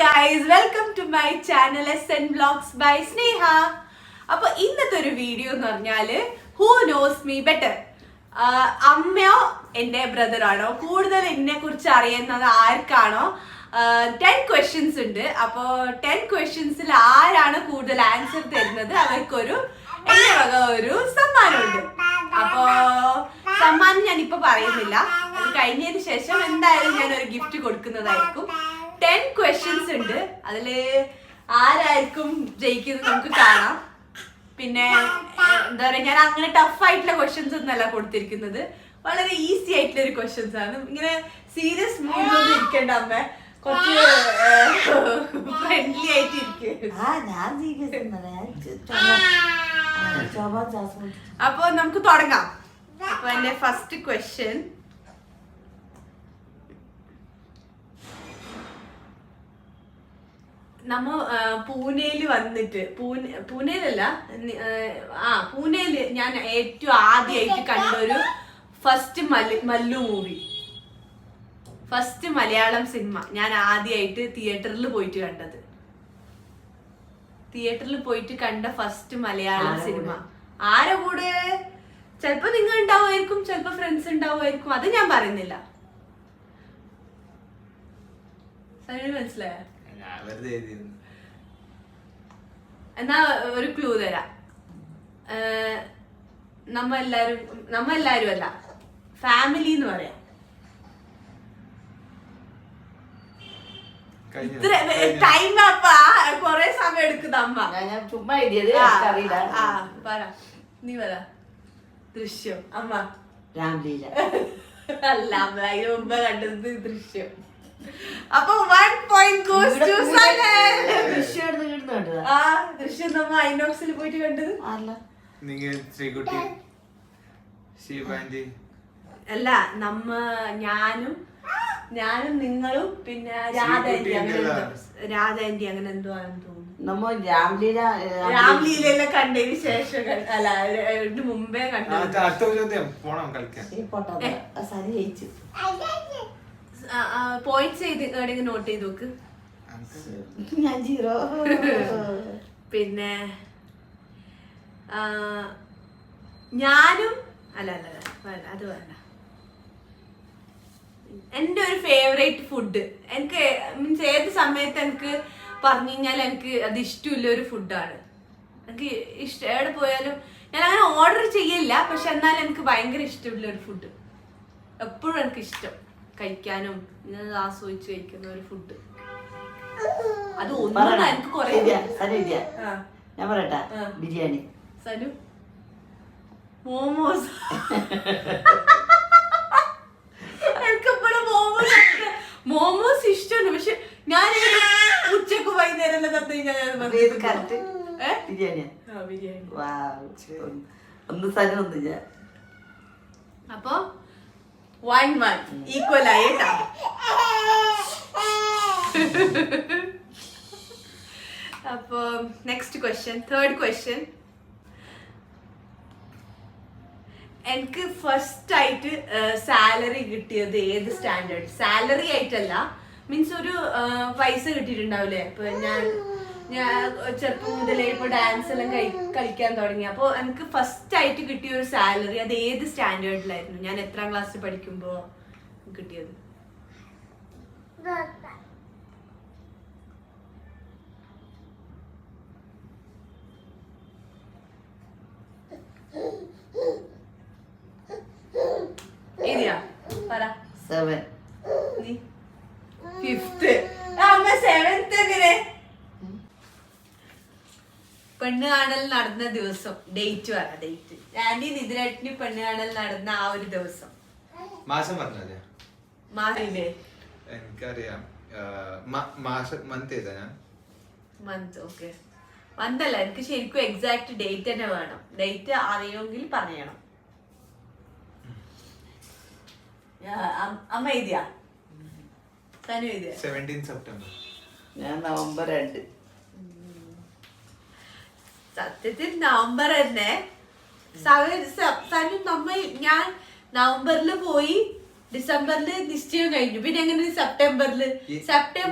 guys, welcome to my channel SN Vlogs by Sneha. അപ്പോൾ ഇന്നത്തെ ഒരു വീഡിയോ എന്ന് പറഞ്ഞാല് ഹൂ നോസ് മീ ബെറ്റർ, അമ്മയോ എൻ്റെ ബ്രദറാണോ കൂടുതൽ എന്നെ കുറിച്ച് അറിയുന്നത് ആർക്കാണോ 10 ക്വസ്റ്റ്യൻസ് ഉണ്ട്. അപ്പോൾ 10 ക്വസ്റ്റ്യൻസിൽ ആരാണ് കൂടുതൽ ആൻസർ തരുന്നത് അവർക്കൊരു എന്റെ വക ഒരു സമ്മാനമുണ്ട്. അപ്പോ സമ്മാനം ഞാനിപ്പോ പറയുന്നില്ല, അത് കഴിഞ്ഞതിന് ശേഷം എന്തായാലും ഞാൻ ഒരു ഗിഫ്റ്റ് കൊടുക്കുന്നതായിരിക്കും. 10 ക്വസ്റ്റ്യൻസ് ഉണ്ട്, അതില് ആരായിരിക്കും ജയിക്കുന്നത് നമുക്ക് കാണാം. പിന്നെ എന്താ പറയാ, ഞാൻ അങ്ങനെ ടഫ് ആയിട്ടുള്ള ക്വസ്റ്റ്യൻസ് ഒന്നല്ല കൊടുത്തിരിക്കുന്നത്, വളരെ ഈസി ആയിട്ടുള്ള ഒരു ക്വസ്റ്റ്യൻസ് ആണ്. ഇങ്ങനെ സീരിയസ് മൂഡിലൊന്നും ഇരിക്കേണ്ട അമ്മ, കുറച്ച് ഫ്രണ്ട്ലി ആയിട്ട് ഇരിക്കും. അപ്പൊ നമുക്ക് തുടങ്ങാം. അപ്പൊ എന്റെ ഫസ്റ്റ് ക്വസ്റ്റ്യൻ, നമ്മ പൂനെയില് വന്നിട്ട് പൂനെയിലല്ല പൂനെയില് ഞാൻ ഏറ്റവും ആദ്യമായിട്ട് കണ്ടൊരു first Mallu movie, first Malayalam cinema ഞാൻ ആദ്യമായിട്ട് തിയേറ്ററിൽ പോയിട്ട് കണ്ടത്. തിയേറ്ററിൽ പോയിട്ട് കണ്ട ഫസ്റ്റ് മലയാളം സിനിമ ആരെ കൂടെ? ചിലപ്പോ നിങ്ങൾ ഉണ്ടാവുമായിരിക്കും, ചിലപ്പോ ഫ്രണ്ട്സ് ഉണ്ടാവുമായിരിക്കും, അത് ഞാൻ പറയുന്നില്ല. മനസ്സിലായോ? എന്നാ ഒരു ക്ലൂ തരാം. നമ്മ എല്ലാരും അല്ല, ഫാമിലി എന്ന് പറയാം. ഇത്ര ടൈം കൊറേ സമയം എടുക്കുന്ന അമ്മ. ചുമ്മാ പറ, നീ പറ. ദൃശ്യം. അമ്മ രാംലീല അല്ല, അമ്മ അതിന് മുമ്പ് കണ്ടത് ദൃശ്യം. അപ്പൊ 1 point goes to Sanel. ദൃശ്യം നമ്മ ഐനോക്സിൽ പോയിട്ട് കണ്ടത് അല്ല, നമ്മ ഞാനും നിങ്ങളും പിന്നെ രാധ ആന്റി അങ്ങനെ എന്തോ ആണെന്ന് തോന്നുന്നു. രാംലീലയെല്ലാം കണ്ടതിന് ശേഷം അല്ല, മുമ്പേ കണ്ടത്. പോയിന്റ്സ് എവിടെയെങ്കിലും നോട്ട് ചെയ്ത് നോക്ക്. ഞാൻ 0. പിന്നെ ഞാനും അല്ല അത് വേണ്ട. എൻ്റെ ഒരു ഫേവറേറ്റ് ഫുഡ്, എനിക്ക് മീൻസ് ഏത് സമയത്ത് എനിക്ക് പറഞ്ഞു കഴിഞ്ഞാൽ എനിക്ക് അത് ഇഷ്ടമില്ല ഒരു ഫുഡാണ്. എനിക്ക് എവിടെ പോയാലും ഞാൻ അങ്ങനെ ഓർഡർ ചെയ്യില്ല, പക്ഷെ എന്നാലും എനിക്ക് ഭയങ്കര ഇഷ്ടമുള്ള ഒരു ഫുഡ്, എപ്പോഴും എനിക്ക് ഇഷ്ടം കഴിക്കാനും ഞാൻ ആസ്വദിച്ച് കഴിക്കുന്ന ഒരു ഫുഡ്. അത് ഒന്നും എനിക്ക് കുറെ. ഞാൻ പറയട്ടെ, ബിരിയാണി. സനു മോമോസ്. എനിക്കെപ്പോഴും മോമോസ് ഇഷ്ടമാണ്, പക്ഷെ ഞാൻ ഉച്ചക്ക് വൈകുന്നേരം എല്ലാം തന്നു കഴിഞ്ഞാൽ ബിരിയാണി. ഒന്ന് സനു ഒന്ന് ഞാൻ. അപ്പൊ 1-1 ഈക്വൽ ആയിട്ടാ. അപ്പൊ നെക്സ്റ്റ് ക്വസ്റ്റ്യൻ, തേർഡ് ക്വസ്റ്റ്യൻ. എനിക്ക് ഫസ്റ്റ് ആയിട്ട് സാലറി കിട്ടിയത് ഏത് സ്റ്റാൻഡേർഡ്? സാലറി ആയിട്ടല്ല, മീൻസ് ഒരു പൈസ കിട്ടിയിട്ടുണ്ടാവില്ലേ. ഇപ്പൊ ഞാൻ ചെറുപ്പം മുതലേ ഇപ്പൊ ഡാൻസ് എല്ലാം കളിക്കാൻ തുടങ്ങി. അപ്പോൾ എനിക്ക് ഫസ്റ്റ് ആയിട്ട് കിട്ടിയ ഒരു സാലറി അത് ഏത് സ്റ്റാൻഡേർഡിലായിരുന്നു? ഞാൻ എത്രാം ക്ലാസ്സിൽ പഠിക്കുമ്പോ കിട്ടിയത്? ഏതിയാ പറ. 7. നീ 5th. അമ്മ 7th എങ്ങനെ? പെണ്ണ് കാണൽ നടന്ന ദിവസം ഡേറ്റ് പറ. ഡേറ്റ് ആന്റി നിതിരേട്ടന് പെണ്ണ് കാണൽ നടന്ന ആ ഒരു ദിവസം മാസം പറഞ്ഞേ. മാറിയില്ലേ? എനിക്കറിയാം. മന്ത്. ഓക്കെ, മന്തല്ല, എനിക്ക് ശരിക്കും എക്സാക്ട് ഡേറ്റ് തന്നെ വേണം. ഡേറ്റ് അറിയുമെങ്കിൽ പറയണം. അമ്മ എഴുതിയാ? സനു എഴുതിയ? 17 സെപ്റ്റംബർ. ഞാൻ നവംബർ 2. സത്യത്തിൽ നവംബർ തന്നെ. സനു ഞാൻ നവംബറിൽ പോയി ഡിസംബറിൽ നിശ്ചയം കഴിഞ്ഞു. പിന്നെ എങ്ങനെ സെപ്റ്റംബറില്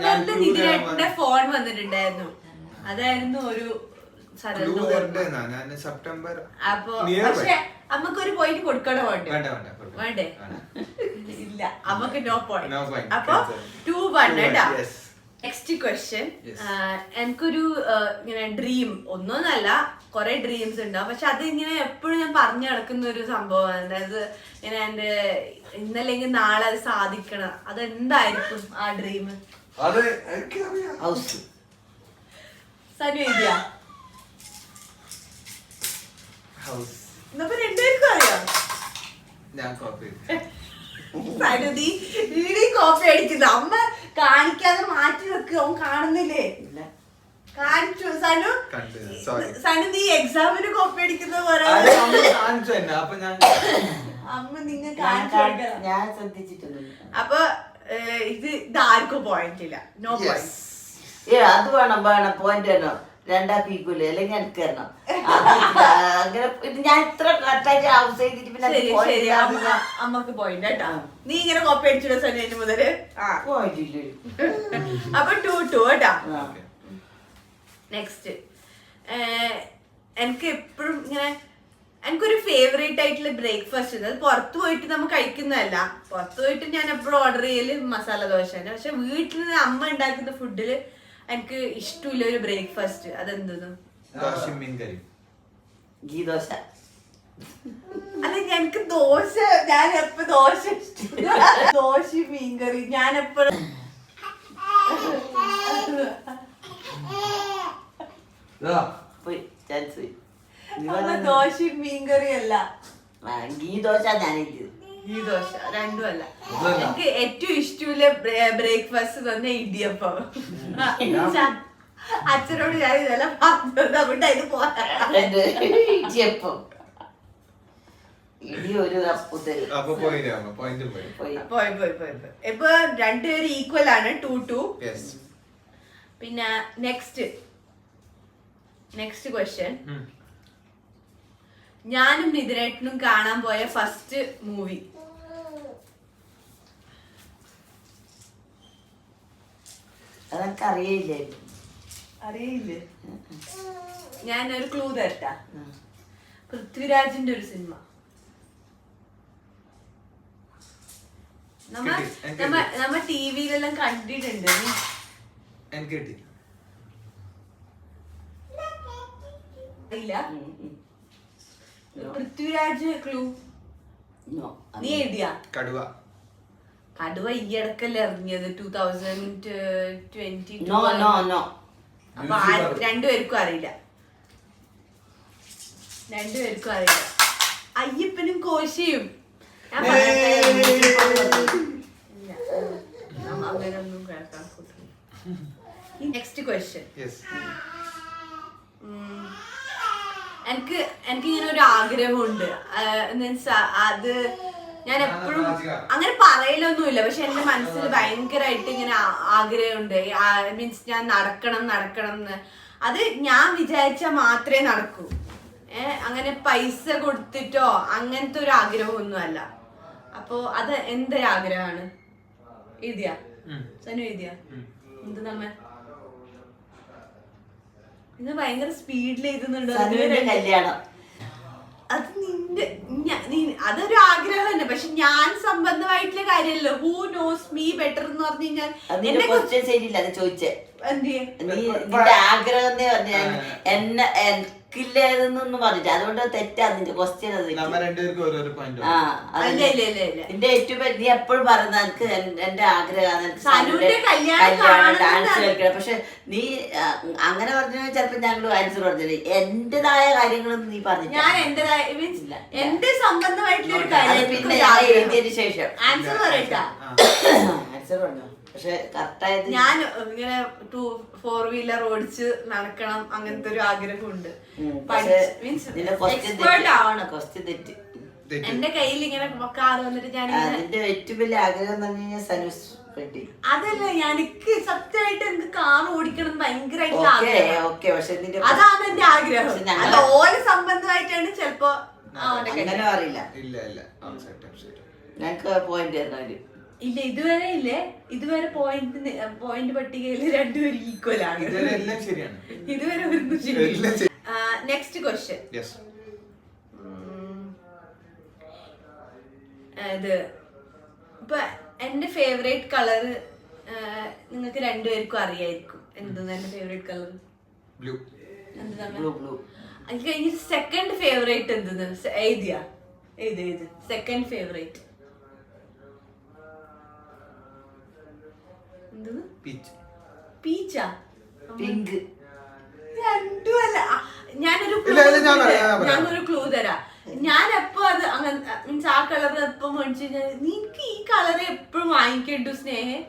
ഞാൻ നിതിനേട്ടന്റെ ഫോൺ വന്നിട്ടുണ്ടായിരുന്നു. അതായിരുന്നു ഒരു സെപ്റ്റംബർ. അപ്പൊ പക്ഷെ നമുക്കൊരു പോയിന്റ് കൊടുക്കണോ വേണ്ടേ? ഇല്ല, നമുക്ക് നോ പോയിന്റ്. അപ്പൊ 2-1 കേട്ടാ. Next question. എനിക്കൊരു ഇങ്ങനെ ഡ്രീം ഒന്നൊന്നല്ല, കുറെ ഡ്രീംസ് ഉണ്ടാവും. പക്ഷെ അത് ഇങ്ങനെ എപ്പോഴും ഞാൻ പറഞ്ഞു നടക്കുന്ന ഒരു സംഭവമാണ്. അതായത് ഇങ്ങനെ എന്റെ ഇന്നല്ലെങ്കിൽ നാളെ അത് സാധിക്കണം. അതെന്തായിരിക്കും ആ ഡ്രീം? സനു എഴുതിയാ? രണ്ടുപേർക്കും അറിയാം. സനു നീ കോപ്പി അടിക്കുന്നു. അമ്മ കാണിക്കാതെ മാറ്റി വെക്കുക. അവൻ കാണുന്നില്ലേ? കാണിച്ചു. സനു നീ എക്സാമിന് കോപ്പി അടിക്കുന്ന പോലെ അമ്മ നിങ്ങൾ കാണിച്ചു. ഞാൻ ശ്രദ്ധിച്ചിട്ടുണ്ട്. അപ്പൊ ഇത് ആർക്കും പോയിന്റ് ഇല്ല. No point. അത് വേണം പോയിന്റ് തരണം. രണ്ടാക്കിക്കൂലേ, അല്ലെങ്കിൽ എനിക്ക് തരണം. അങ്ങനെ ഞാൻ ഇത്ര കറക്റ്റായിട്ട് ഹൗസ് ചെയ്തിട്ട് പിന്നെ അമ്മക്ക് പോയിന്റ് കേട്ടാ. നീ ഇങ്ങനെ കോപ്പി അടിച്ചിട സനു മുതല്. പോയിട്ടില്ലേ? അപ്പൊ 2-2 കേട്ടാ. നെക്സ്റ്റ്. എനിക്ക് എപ്പോഴും ഇങ്ങനെ എനിക്കൊരു ഫേവറേറ്റ് ആയിട്ടുള്ള ബ്രേക്ക്ഫാസ്റ്റ് ഉണ്ട്. അത് പുറത്ത് പോയിട്ട് നമ്മൾ കഴിക്കുന്നതല്ല. പുറത്ത് പോയിട്ട് ഞാൻ എപ്പോഴും ഓർഡർ ചെയ്യല് മസാല ദോശ. പക്ഷെ വീട്ടിൽ നിന്ന് അമ്മ ഉണ്ടാക്കുന്ന ഫുഡില് എനിക്ക് ഇഷ്ടമില്ല ഒരു ബ്രേക്ക്ഫാസ്റ്റ്. അതെന്തോന്നു? ഗീ ദോശ. അല്ല, എനിക്ക് ദോശ, ഞാൻ എപ്പോ ദോശ ഇഷ്ടമില്ല. ദോശയും മീൻകറി ഞാൻ എപ്പോഴും ദോശയും മീൻകറി അല്ല, ഗീ ദോശ. ഞാൻ ഈ ദോശ രണ്ടും അല്ല. എനിക്ക് ഏറ്റവും ഇഷ്ടമുള്ള ബ്രേക്ക്ഫാസ്റ്റ് തന്നെ ഇടിയപ്പം. അച്ഛനോട് ഞാൻ ഇതെല്ലാം പറഞ്ഞത് അതുകൊണ്ട് അതിന് ഇടിയപ്പം. ഇടി ഒരു ഇപ്പൊ രണ്ടുപേരും ഈക്വൽ ആണ്. 2-2. പിന്നെ നെക്സ്റ്റ് ക്വസ്റ്റ്യൻ. ഞാനും നിതിനേട്ടനും കാണാൻ പോയ ഫസ്റ്റ് മൂവി? അതൊക്കെ അറിയില്ലേ? ഞാനൊരു ക്ലൂ തരട്ടാ. പൃഥ്വിരാജിന്റെ ഒരു സിനിമ. നമ്മ ടിവിയിലെല്ലാം കണ്ടിട്ടുണ്ട്. ഇല്ല, പൃഥ്വിരാജ് ക്ലൂ നീ എഴുതിയാ? കടുവ ഈ ഇടക്കല്ലേ ഇറങ്ങിയത്, 2022. അപ്പൊ രണ്ടുപേർക്കും അറിയില്ല. അയ്യപ്പനും കോശിയും. അങ്ങനൊന്നും കേൾക്കാൻ. Next question. എനിക്ക് ഇങ്ങനെ ഒരു ആഗ്രഹമുണ്ട്. മീൻസ് അത് ഞാൻ എപ്പോഴും അങ്ങനെ പറയലൊന്നുമില്ല, പക്ഷെ എന്റെ മനസ്സിൽ ഭയങ്കരമായിട്ട് ഇങ്ങനെ ആഗ്രഹമുണ്ട്. മീൻസ് ഞാൻ നടക്കണം എന്ന്. അത് ഞാൻ വിചാരിച്ചാൽ മാത്രമേ നടക്കൂ. അങ്ങനെ പൈസ കൊടുത്തിട്ടോ അങ്ങനത്തെ ഒരു ആഗ്രഹമൊന്നും അല്ല. അപ്പൊ അത് എന്തൊരു ആഗ്രഹമാണ്? എഴുതിയാ സനു? എഴുതിയാ? എന്ത് നമ്മ ഇന്ന് ഭയങ്കര സ്പീഡിൽ എഴുതുന്നുണ്ടോ? കല്യാണം. അത് അതൊരു ആഗ്രഹം തന്നെ, പക്ഷെ ഞാൻ സംബന്ധമായിട്ടുള്ള കാര്യമല്ലോ. ഹൂ നോസ് മീ ബെറ്റർ എന്ന് പറഞ്ഞു കഴിഞ്ഞാൽ ആഗ്രഹം എനിക്കില്ലെന്നൊന്നും പറഞ്ഞിട്ട് അതുകൊണ്ട് തെറ്റാ നിന്റെ ക്വസ്റ്റ്യൻ. എന്റെ ഏറ്റവും നീ എപ്പോഴും പറയുന്ന എനിക്ക് എന്റെ ആഗ്രഹമാണ് ഡാൻസ് കളിക്കണം. പക്ഷെ നീ അങ്ങനെ പറഞ്ഞു ചിലപ്പോ ഞങ്ങൾ ആൻസർ പറഞ്ഞില്ലേ. എന്റേതായ കാര്യങ്ങളൊന്നും നീ പറഞ്ഞു. ഞാൻ എന്റെ സംബന്ധമായിട്ടുള്ള പിന്നെ എഴുതിയതിനു ശേഷം ആൻസർ പറയട്ടാ. ആൻസർ പറഞ്ഞു. പക്ഷെ കറക്റ്റായത് ഞാൻ ഇങ്ങനെ 4-വീലർ ഓടിച്ച് നടക്കണം, അങ്ങനത്തെ ഒരു ആഗ്രഹമുണ്ട്. എന്റെ കയ്യിൽ ഇങ്ങനെ കാർ വന്നിട്ട് ഞാൻ ഏറ്റവും വലിയ ആഗ്രഹം എന്ന് പറഞ്ഞു കഴിഞ്ഞാൽ സനുസ് പെട്ടി. അതല്ല, എനിക്ക് സത്യമായിട്ട് എനിക്ക് കാർ ഓടിക്കണം ഭയങ്കരമായിട്ട് ആഗ്രഹം. അതാണ് എന്റെ ആഗ്രഹം. ഓരോ സംബന്ധമായിട്ടാണ് ചിലപ്പോ അങ്ങനെ അറിയില്ല. ഞങ്ങക്ക് പോയിന്റ് തരണവര്. ഇല്ല ഇതുവരെ ഇല്ലേ, ഇതുവരെ പോയിന്റ് പട്ടികയിൽ രണ്ടുപേരും ഈക്വൽ ആണ്. എല്ലാം ശരിയാണ്. ഇതുവരെ ഒരു ശരി. Next question. ഇത് ഇപ്പൊ എന്റെ ഫേവറേറ്റ് കളർ നിങ്ങൾക്ക് രണ്ടുപേർക്കും അറിയായിരിക്കും. എന്താണ് എന്റെ ഫേവറേറ്റ് കളർ? ബ്ലൂ. അത് കഴിഞ്ഞിട്ട് സെക്കൻഡ് ഫേവറേറ്റ് എന്തെന്ന് എഴുതിയാ? ഏത് സെക്കൻഡ് ഫേവറേറ്റ് എന്ത്? പീച്ചാ? പിങ്ക്. രണ്ടുമല്ല. ഞാനൊരു ക്ലൂ തരാം. ഞാൻ എപ്പോ അത് അങ്ങനെ മീൻസ് ആ കളർ എപ്പോ മേടിച്ചു കഴിഞ്ഞാൽ നിനക്ക് ഈ കളർ എപ്പോഴും വാങ്ങിക്കണ്ടു സ്നേഹേ.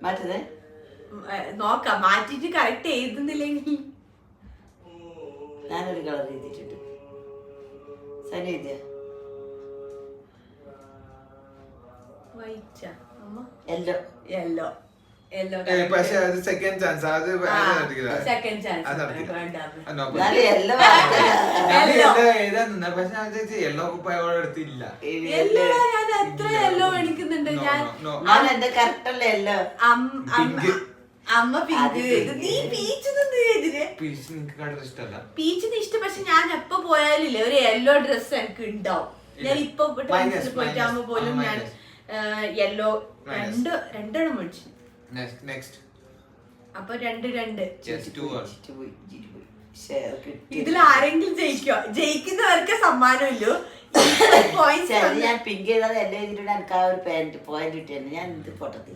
മറ്റേ നോക്കാം, മാറ്റിട്ട് കറക്റ്റ് എഴുതുന്നില്ലെങ്കിൽ. ഞാനൊരു കളർ എഴുതിയിട്ടുണ്ട്. സനി എഴുതിയ വൈറ്റാ യെല്ലോ. യെല്ലോ പക്ഷെ അത് സെക്കൻഡ് ചാൻസ്. അത് സെക്കൻഡ് ചാൻസ്. എഴുതാൻ നിന്ന പക്ഷെ യെല്ലോ കുപ്പായോടെ എടുത്തില്ല. ഞാൻ എത്ര യെല്ലോ മേടിക്കുന്നുണ്ട്. ഞാൻ എന്റെ കറക്റ്റല്ല യെല്ലോ. അമ്മ പിങ്ക്. നീ പീച്ച് ഇഷ്ടമല്ല. പീച്ചിന് ഇഷ്ടം. പക്ഷെ ഞാൻ എപ്പോ പോയാലില്ലേ ഒരു യെല്ലോ ഡ്രസ് എനിക്ക് ഉണ്ടാവും. ഞാൻ ഇപ്പൊ പോയിട്ടാകുമ്പോ പോലും ഞാൻ യെല്ലോ രണ്ടെണ്ണം മേടിച്ചു. അപ്പൊ രണ്ട് ഇതിൽ ആരെങ്കിലും ജയിക്കോ? ജയിക്കുന്നവർക്ക് സമ്മാനമില്ലോ. ഞാൻ പിങ്ക് ചെയ്താൽ എല്ലാം എഴുതിട്ടുണ്ട്. എനിക്ക് ആ ഒരു പാന്റ് പോയിന്റ് കിട്ടിയാണ്. ഞാൻ ഇത് പൊട്ടത്തി.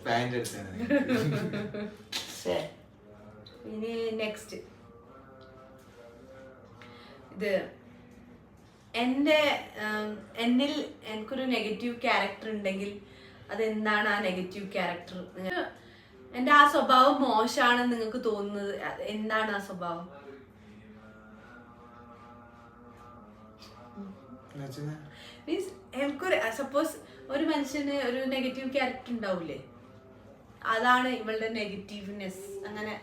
ഇനി നെക്സ്റ്റ്. ഇത് എന്നിൽ എനിക്കൊരു നെഗറ്റീവ് ക്യാരക്ടർ ഉണ്ടെങ്കിൽ അതെന്താണ് ആ നെഗറ്റീവ് ക്യാരക്ടർ? എന്റെ ആ സ്വഭാവം മോശമാണെന്ന് നിങ്ങൾക്ക് തോന്നുന്നത് എന്താണ് ആ സ്വഭാവം? മീൻസ് എനിക്കൊരു സപ്പോസ് ഒരു മനുഷ്യന് ഒരു നെഗറ്റീവ് ക്യാരക്ടർ ഉണ്ടാവൂലേ, അതാണ് ഇവളുടെ നെഗറ്റീവ്നെസ്. അങ്ങനെ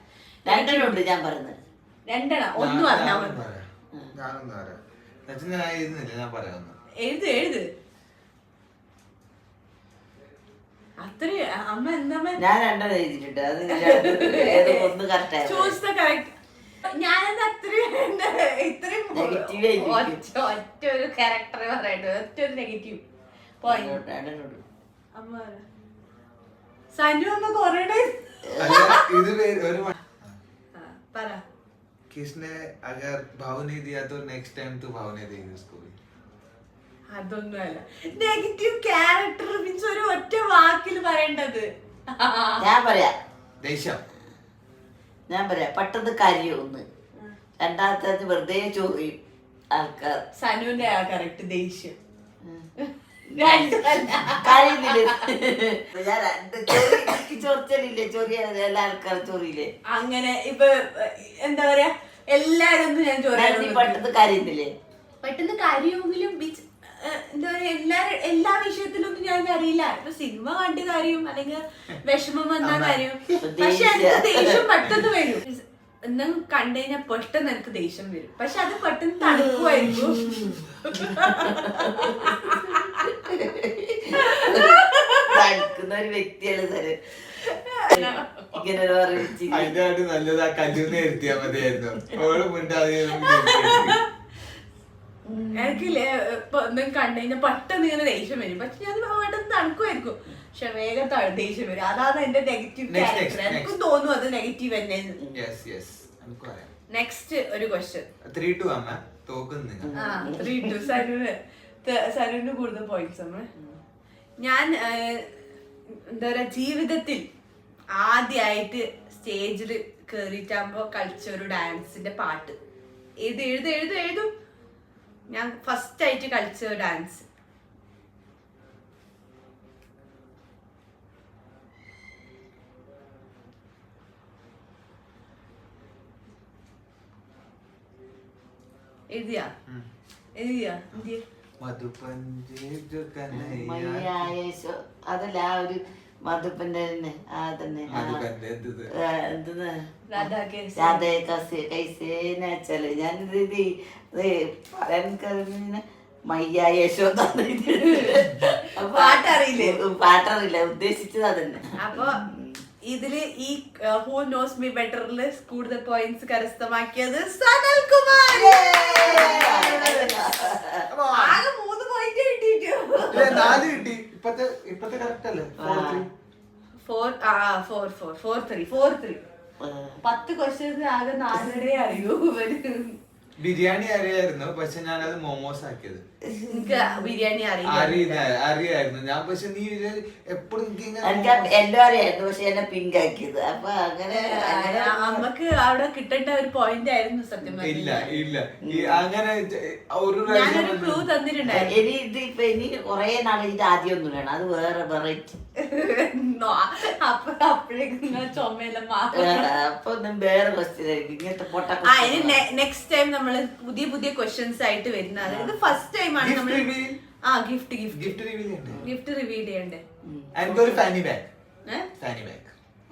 രണ്ടെണ്ണമുണ്ട് ഞാൻ പറഞ്ഞത്. രണ്ടെണ്ണം ഒന്ന് പറഞ്ഞാൽ എഴുത്. അത്രയും അമ്മ എന്താ ഞാൻ രണ്ടെണ്ണം എഴുതിയിട്ടുണ്ട്. അത് ഒന്ന് കറക്റ്റ്. Choose the correct. ഞാനത് അത്രയും ഇത്രയും ഒറ്റ ഒരു ക്യാരക്ടർ പറയട്ടെ, ഒറ്റ ഒരു നെഗറ്റീവ് പോയിന്റ്. അമ്മ സനു അമ്മ കൊറേ പറ. किसने अगर भाव नहीं दिया तो नेक्स्ट टाइम तू भाव नहीं देगी उसको भी. അതൊന്നുമല്ല നെഗറ്റീവ് ക്യാരക്ടർ മീൻസ് ഒരു ഒറ്റ വാക്കിൽ പറയേണ്ടത്. ഞാൻ പറയാം. ദേഷ്യം. ഞാൻ പറയാം. പെട്ടെന്ന് കരിയോ ഒന്ന്. രണ്ടാമത്തെ വെറുതെ ചോദിക്കും ആൾക്കാർ. സനുവിന്റെ ആ കറക്റ്റ് ദേഷ്യം. ചൊറിച്ചലില്ലേ? ചൊറിയ എല്ലാ ആൾക്കാരും ചൊറിയില്ലേ? അങ്ങനെ ഇപ്പൊ എന്താ പറയാ, എല്ലാരും ഞാൻ ചൊറിയാൻ പെട്ടെന്ന് കരയുന്നില്ലേ? പെട്ടെന്ന് കരയുമെങ്കിലും എന്താ പറയാ എല്ലാ വിഷയത്തിലൊന്നും ഞാൻ അറിയില്ല. ഇപ്പൊ സിനിമ കണ്ട് കാര്യം അല്ലെങ്കിൽ വിഷമം വന്നാ കാര്യം. പക്ഷെ എനിക്ക് ദേഷ്യം പെട്ടെന്ന് വരും. എന്തെങ്കിലും കണ്ടു കഴിഞ്ഞാൽ പെട്ടെന്ന് എനിക്ക് ദേഷ്യം വരും. പക്ഷെ അത് പെട്ടെന്ന് തണുക്കുമായിരിക്കും. തണുക്കുന്ന ഒരു വ്യക്തിയാണ് സാറ്. ഇങ്ങനെ നല്ലതാ കല്ലൂന്ന് ഇരുത്തിയാ മതിയായിരുന്നു. എനിക്കില്ലേ ഇപ്പൊ എന്തെങ്കിലും കണ്ടു കഴിഞ്ഞാൽ പെട്ടെന്ന് ഇങ്ങനെ ദേഷ്യം വരും. പക്ഷെ അത് പെട്ടെന്ന് തണുക്കുമായിരിക്കും. പക്ഷെ വേഗം ദേഷ്യം വരും. അതാണ് എന്റെ നെഗറ്റീവ് ക്യാരക്ടർ. എനിക്കും തോന്നും അത് നെഗറ്റീവ് തന്നെ. നെക്സ്റ്റ് ഒരു ക്വസ്റ്റ്യൻ. 3-2 അമ്മ തോക്കുന്നു. 3-2 സനുവിന് കൂടുതൽ പോയിന്റ്സ് അമ്മ. ഞാൻ എന്താ പറയാ ജീവിതത്തിൽ ആദ്യമായിട്ട് സ്റ്റേജിൽ കേറിയിട്ടാകുമ്പോ കളിച്ച ഒരു ഡാൻസിന്റെ പാട്ട് എഴുതും. ഞാൻ ഫസ്റ്റ് ആയിട്ട് കളിച്ച ഡാൻസ് എഴുതിയാ അതല്ല ആ ഒരു മധുപ്പന്റെ തന്നെ. ആ തന്നെ ഞാനിത് പറയാൻ മയ്യ യശോദ പാട്ടറിയില്ലേ? പാട്ടറിയില്ല, ഉദ്ദേശിച്ചത് അതന്നെ. അപ്പൊ ഇതില് ഈ ഹൂ നോസ് മീ ബെറ്ററില് കൂടുതൽ പോയിന്റ്സ് കരസ്ഥമാക്കിയത് സനൽ കുമാർ. ആകെ 3 പോയിന്റ് കിട്ടിയിട്ടു. 4 കിട്ടി. ഇപ്പത്തെ കറക്റ്റ് അല്ലേ? 4-3 10 ക്വസ്റ്റ്യൻസ് ആകെ 4 അറിയൂ. ബിരിയാണി അറിയായിരുന്നു, പക്ഷെ ഞാനത് മോമോസ് ആക്കിയത്. എനിക്ക് ബിരിയാണി അറിയായിരുന്നു ഞാൻ, പക്ഷെ നീ എപ്പോഴും എനിക്ക് എല്ലാം അറിയായിരുന്നു, പക്ഷെ എന്നെ പിങ്ക് ആക്കിയത്. അപ്പൊ അങ്ങനെ അമ്മക്ക് അവിടെ കിട്ടേണ്ട ഒരു പോയിന്റ് ആയിരുന്നു സത്യം. ഇല്ല അങ്ങനെ ഒരു ഞാനൊരു ക്ലൂ തന്നിട്ടുണ്ടായിരുന്നു. ഇനി ഇതിപ്പോ ഇനി കൊറേ നാളെ ഇതിന്റെ ആദ്യം ഒന്നും വേണം, അത് വേറെ വെറൈറ്റി. അപ്പോഴേക്കും ചുമയെല്ലാം മാറും. അപ്പൊ ഒന്നും വേറെ ക്വസ്റ്റ്യൻ ആയിരിക്കും ഇങ്ങനത്തെ പൊട്ട. നെക്സ്റ്റ് ടൈം നമ്മള് പുതിയ ക്വസ്റ്റ്യൻസ് ആയിട്ട് വരുന്ന, അതായത് ഫസ്റ്റ് ടൈം ആണ് നമ്മൾ ഗിഫ്റ്റ് റിവീൽ ചെയ്യണ്ടേ. എനിക്കൊരു ഫാനി ബാഗ്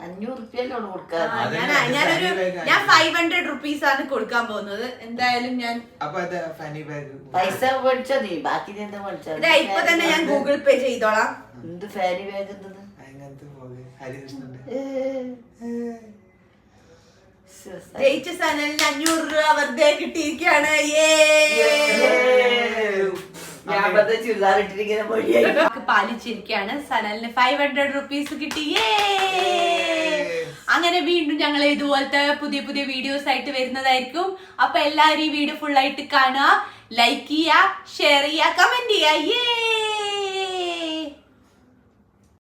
500 റുപ്യല്ലോട് കൊടുക്കാൻ. ഞാൻ 500 റുപ്പീസ് ആണ് കൊടുക്കാൻ പോകുന്നത്. എന്തായാലും ഞാൻ പൈസ മേടിച്ചോ നീ, ബാക്കി നീ എന്താ മേടിച്ചോ? ഇപ്പൊ തന്നെ ഞാൻ ഗൂഗിൾ പേ ചെയ്തോളാം. എന്ത് ഫാനി ബാഗ് എന്തത്? ജയിച്ച സനലിന് 500 രൂപ വെറുതെ കിട്ടിയിരിക്കുകയാണ്. ചുരിദാർ ഇട്ടിരിക്കുന്ന പാലിച്ചിരിക്കുകയാണ്. സനലിന് 500 റുപ്പീസ് കിട്ടി. അങ്ങനെ വീണ്ടും ഞങ്ങൾ ഇതുപോലത്തെ പുതിയ വീഡിയോസ് ആയിട്ട് വരുന്നതായിരിക്കും. അപ്പൊ എല്ലാവരും ഈ വീഡിയോ ഫുൾ ആയിട്ട് കാണുക, ലൈക്ക് ചെയ്യുക, ഷെയർ ചെയ്യുക, കമന്റ് ചെയ്യുക.